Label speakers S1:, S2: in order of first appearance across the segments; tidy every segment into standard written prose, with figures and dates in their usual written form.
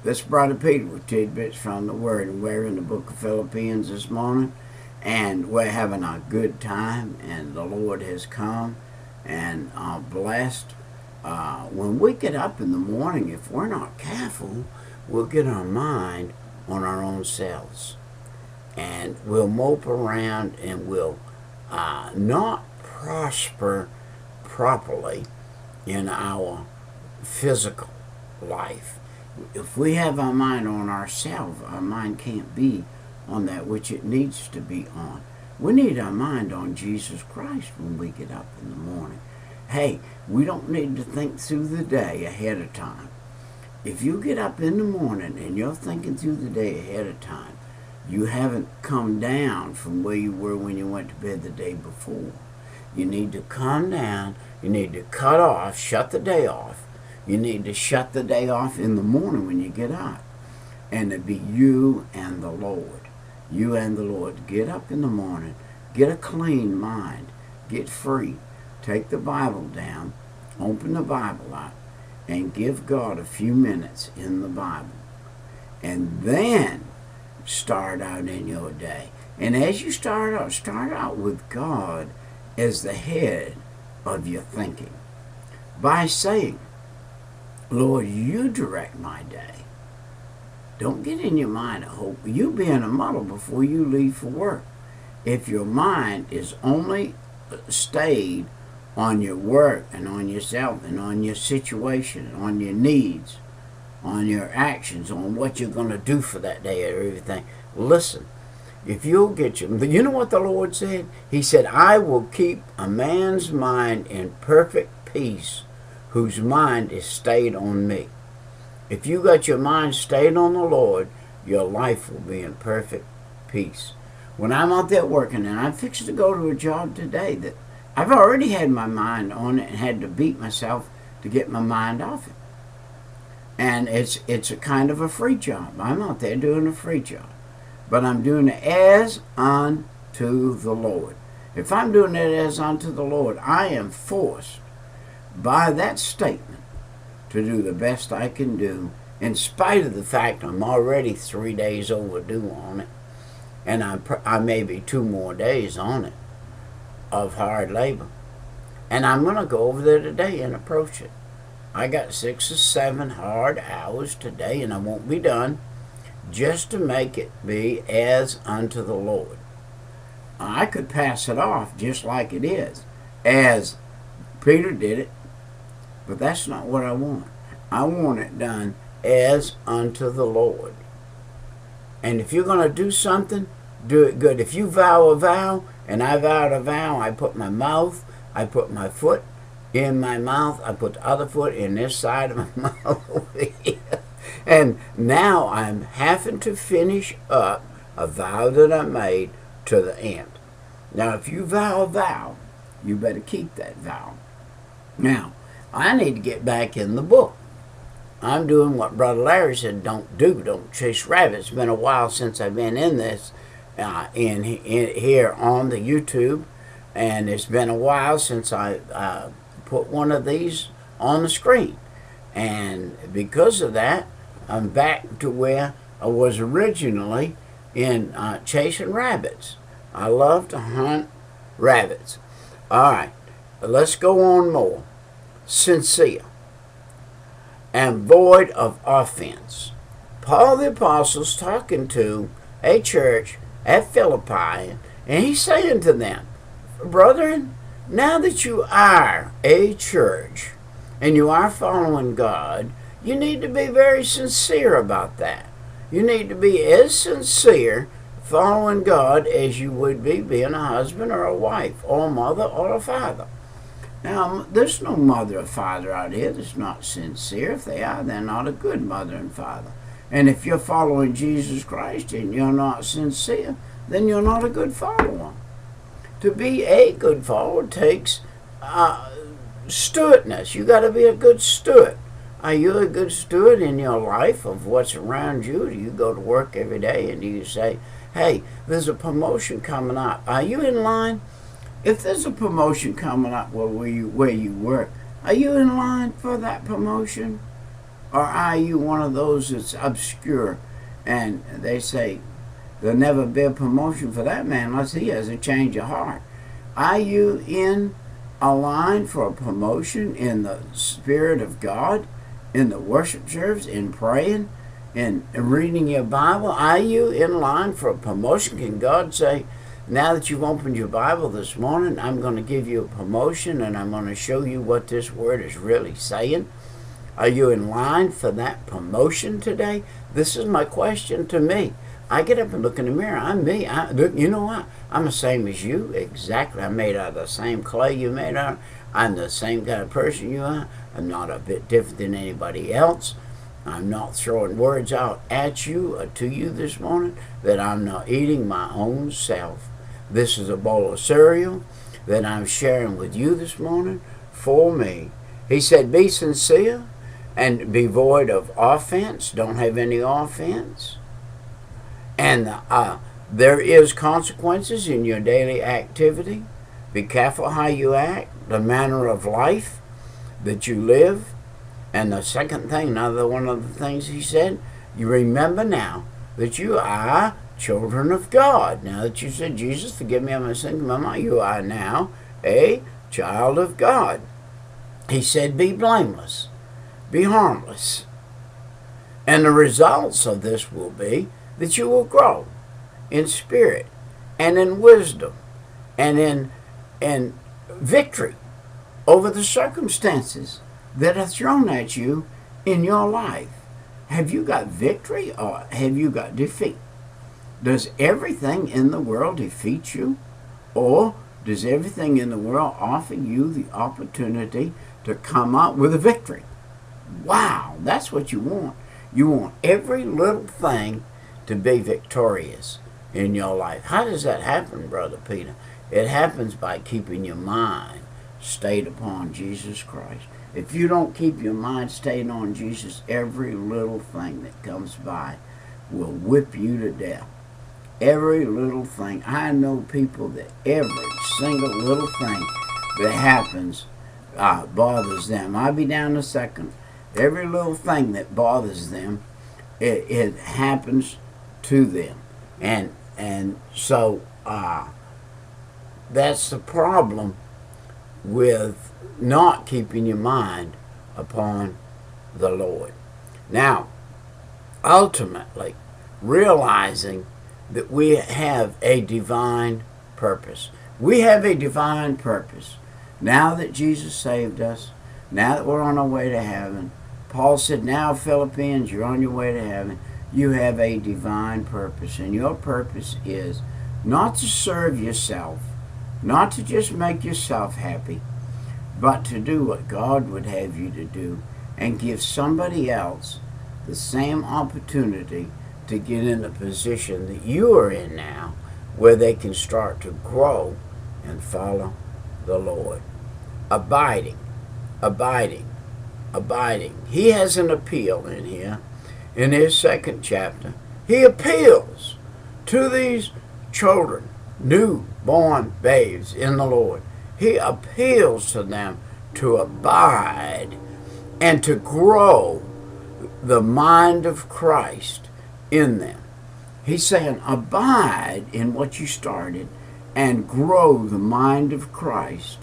S1: This Brother Peter with tidbits from the Word, and we're in the book of Philippians this morning, and we're having a good time, and the Lord has come and blessed. When we get up in the morning, if we're not careful, we'll get our mind on our own selves, and we'll mope around, and we'll not prosper properly in our physical life. If we have our mind on ourselves, our mind can't be on that which it needs to be on. We need our mind on Jesus Christ when we get up in the morning. Hey, we don't need to think through the day ahead of time. If you get up in the morning and you're thinking through the day ahead of time, you haven't come down from where you were when you went to bed the day before. You need to come down. You need to cut off, shut the day off. You need to shut the day off in the morning when you get up. And it'd be you and the Lord. You and the Lord. Get up in the morning. Get a clean mind. Get free. Take the Bible down. Open the Bible up. And give God a few minutes in the Bible. And then start out in your day. And as you start out with God as the head of your thinking. By saying, Lord, you direct my day. Don't get in your mind a hope. You be in a muddle before you leave for work. If your mind is only stayed on your work and on yourself and on your situation, and on your needs, on your actions, on what you're going to do for that day or everything, listen, if you'll get you know what the Lord said? He said, I will keep a man's mind in perfect peace whose mind is stayed on me. If you got your mind stayed on the Lord, your life will be in perfect peace. When I'm out there working, and I'm fixing to go to a job today that I've already had my mind on it and had to beat myself to get my mind off it. And it's a kind of a free job. I'm out there doing a free job. But I'm doing it as unto the Lord. If I'm doing it as unto the Lord, I am forced by that statement to do the best I can do, in spite of the fact I'm already 3 days overdue on it, and I may be 2 more days on it of hard labor. And I'm going to go over there today and approach it. I got 6 or 7 hard hours today, and I won't be done, just to make it be as unto the Lord. I could pass it off just like it is, as Peter did it, but that's not what I want. I want it done as unto the Lord. And if you're going to do something, do it good. If you vow a vow, and I vowed a vow, I put my foot in my mouth, I put the other foot in this side of my mouth over here. And now I'm having to finish up a vow that I made to the end. Now, if you vow a vow, you better keep that vow. Now, I need to get back in the book. I'm doing what Brother Larry said, don't do. Don't chase rabbits. It's been a while since I've been in this, in here on the YouTube. And it's been a while since I put one of these on the screen. And because of that, I'm back to where I was originally in chasing rabbits. I love to hunt rabbits. All right, let's go on more. Sincere and void of offense. Paul the Apostle's talking to a church at Philippi, and he's saying to them, brethren, now that you are a church and you are following God, you need to be very sincere about that. You need to be as sincere following God as you would be being a husband or a wife or a mother or a father. Now, there's no mother or father out here that's not sincere. If they are, they're not a good mother and father. And if you're following Jesus Christ and you're not sincere, then you're not a good follower. To be a good follower takes stewardness. You got to be a good steward. Are you a good steward in your life of what's around you? Do you go to work every day and do you say, hey, there's a promotion coming up? Are you in line? If there's a promotion coming up where you work, are you in line for that promotion? Or are you one of those that's obscure and they say there'll never be a promotion for that man unless he has a change of heart? Are you in a line for a promotion in the Spirit of God, in the worship service, in praying, in reading your Bible? Are you in line for a promotion? Can God say, now that you've opened your Bible this morning, I'm going to give you a promotion and I'm going to show you what this word is really saying? Are you in line for that promotion today? This is my question to me. I get up and look in the mirror. I'm me. You know what? I'm the same as you. Exactly. I'm made out of the same clay you made out of. I'm the same kind of person you are. I'm not a bit different than anybody else. I'm not throwing words out at you or to you this morning that I'm not eating my own self. This is a bowl of cereal that I'm sharing with you this morning for me. He said, be sincere and be void of offense. Don't have any offense. And there is consequences in your daily activity. Be careful how you act, the manner of life that you live. And the second thing, another one of the things he said, you remember now that you are children of God. Now that you said, Jesus, forgive me, I'm a sinner, Mama, you are now a child of God. He said, be blameless, be harmless. And the results of this will be that you will grow in spirit and in wisdom and in victory over the circumstances that are thrown at you in your life. Have you got victory or have you got defeat? Does everything in the world defeat you? Or does everything in the world offer you the opportunity to come up with a victory? Wow, that's what you want. You want every little thing to be victorious in your life. How does that happen, Brother Peter? It happens by keeping your mind stayed upon Jesus Christ. If you don't keep your mind stayed on Jesus, every little thing that comes by will whip you to death. Every little thing. I know people that every single little thing that happens bothers them. I'll be down in a second. Every little thing that bothers them, it happens to them. And so that's the problem with not keeping your mind upon the Lord. Now, ultimately, realizing that we have a divine purpose. We have a divine purpose. Now that Jesus saved us, now that we're on our way to heaven, Paul said, now Philippians, you're on your way to heaven. You have a divine purpose. And your purpose is not to serve yourself, not to just make yourself happy, but to do what God would have you to do and give somebody else the same opportunity to get in the position that you are in now, where they can start to grow and follow the Lord. Abiding, abiding, abiding. He has an appeal in here. In his second chapter, he appeals to these children, newborn babes in the Lord. He appeals to them to abide and to grow the mind of Christ in them. He's saying, abide in what you started and grow the mind of Christ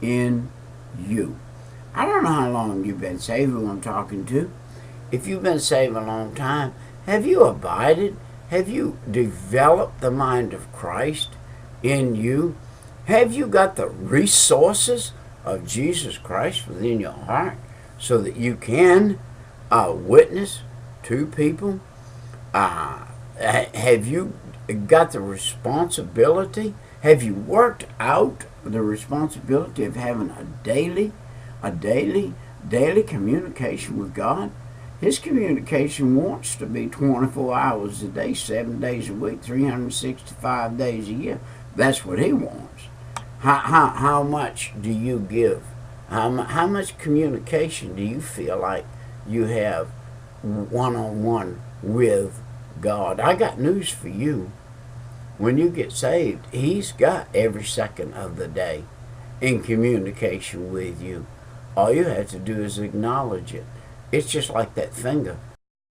S1: in you. I don't know how long you've been saved, who I'm talking to. If you've been saved a long time, have you abided? Have you developed the mind of Christ in you? Have you got the resources of Jesus Christ within your heart so that you can witness to people? Have you got the responsibility? Have you worked out the responsibility of having a daily communication with God? His communication wants to be 24 hours a day, 7 days a week, 365 days a year. That's what he wants. How much do you give? How much communication do you feel like you have one-on-one with God? I got news for you. When you get saved, he's got every second of the day in communication with you. All you have to do is acknowledge it. It's just like that finger